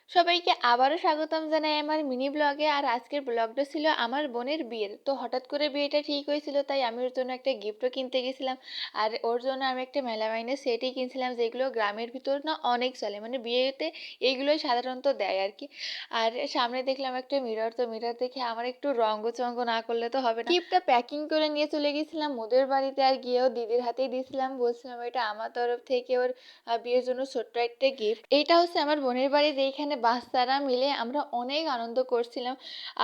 সবাইকে আবারও স্বাগতম জানাই আমার মিনি ব্লগে। আর আজকের ব্লগটা ছিল আমার বোনের বিয়ের। তো হঠাৎ করে বিয়েটা ঠিক হয়েছিল, তাই আমি ওর জন্য একটা গিফটও কিনতে গেছিলাম। আর ওর জন্য আমি একটা মেলামাইনের সেটই কিনছিলাম, যেগুলো গ্রামের ভিতর না অনেক চলে, মানে বিয়েতে এইগুলোই সাধারণত দেয় আর কি। আর সামনে দেখলাম একটা মিরর, তো মিরর দেখে আমার একটু রঙ্গ না করলে তো হবে না। গিফটটা প্যাকিং করে নিয়ে চলে গেছিলাম ওদের বাড়িতে, আর গিয়েও দিদির হাতেই দিয়েছিলাম, বলছিলাম এটা আমার তরফ থেকে ওর বিয়ের জন্য ছোট্ট একটা গিফট। এইটা হচ্ছে আমার বোনের বাড়ি, যেখানে বাচ্চারা মিলে আমরা অনেক আনন্দ করছিলাম।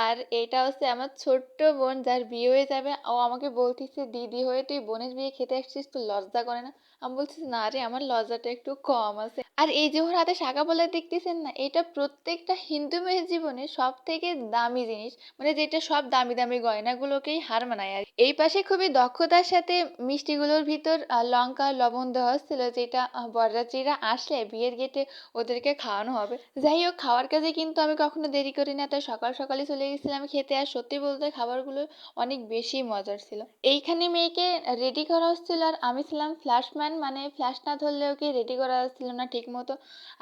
আর এটা হচ্ছে আমার ছোট্ট বোন, যার বিয়ে হয়ে যাবে। ও আমাকে বলতেছে, দিদি হয়ে তুই বোনের বিয়ে খেতে আসছিস, তো লজ্জা করে না? আমি বলছি, না রে, আমার লজ্জাটা একটু কম আছে। আর এই যে ওর হাতে শাঁখা পলা দেখতেছেন না, এটা প্রত্যেকটা হিন্দু মেয়ের জীবনে সব থেকে দামি জিনিস, মানে যেটা সব দামি দামি গয়নাগুলোকেই হার মানায়। আর এই পাশে খুবই দক্ষতার সাথে মিষ্টিগুলোর ভিতর লঙ্কা লবণ দেওয়া হচ্ছিল, যেটা বরযাত্রীরা আসলে বিয়ের গেটে ওদেরকে খাওয়ানো হবে। যাই হোক, খাওয়ার কাজে কিন্তু আমি কখনো দেরি করি না, তাই সকাল সকালই চলে গেছিলাম খেতে। আর সত্যি বলতে খাবারগুলো অনেক বেশি মজার ছিল। এইখানে মেয়েকে রেডি করা হচ্ছিল, আর আমি ছিলাম ফ্ল্যাশম্যান, মানে ফ্ল্যাশ না ধরলে ওকে রেডি করা হচ্ছিল না ঠিক মতো।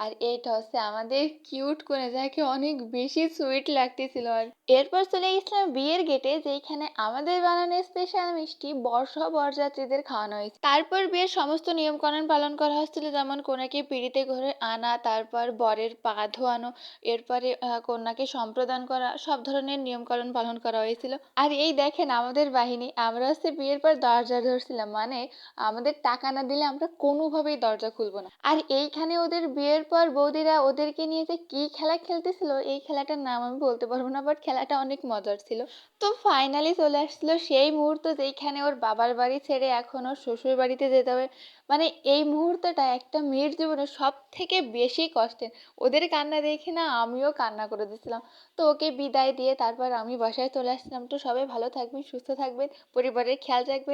আর এইটা হচ্ছে আমাদের কিউট করে, যাকে অনেক বেশি সুইট লাগতেছিল। আর এরপর চলে গেছিলাম বিয়ের গেটে, যেখানে আমাদের বানানো স্পেশাল মিষ্টি বর্ষা বরযাত্রীদের খাওয়ানো হয়েছে। তারপর বিয়ের সমস্ত নিয়মকানুন পালন করা হচ্ছিল, যেমন কনেকে পিঁড়িতে করে আনা, তারপর বরের পা ধোয়ানো, এরপরে কন্যাকে সম্প্রদান করা, সব ধরনের নিয়মকানুন পালন করা হয়েছিল। আর এই দেখেন আমাদের বাহিনী, আমরা হচ্ছে বিয়ের পর দরজা ধরছিলাম, মানে আমাদের টাকা না দিলে আমরা কোনোভাবেই দরজা খুলবো না। আর এইখানে ওদের বিয়ের পর বৌদিরা ওদেরকে নিয়ে যে কি খেলা খেলতেছিল, এই খেলাটার নাম আমি বলতে পারবো না, বাট খেলাটা অনেক মজার ছিল। তো ফাইনালি চলে আসছিল সেই মুহূর্ত, যেখানে ওর বাবার বাড়ি ছেড়ে এখন ওর শ্বশুর বাড়িতে যেতে হবে। মানে এই মুহূর্তটা একটা মেয়ের জীবনে সব থেকে বেশি কষ্টের। ওদের কান্না দেখে না আমিও কান্না করে দিয়েছিলাম। তো ওকে বিদায় দিয়ে তারপর আমি বাসায় চলে আসছিলাম। তো সবাই ভালো থাকবেন, সুস্থ থাকবেন, পরিবারের খেয়াল রাখবেন।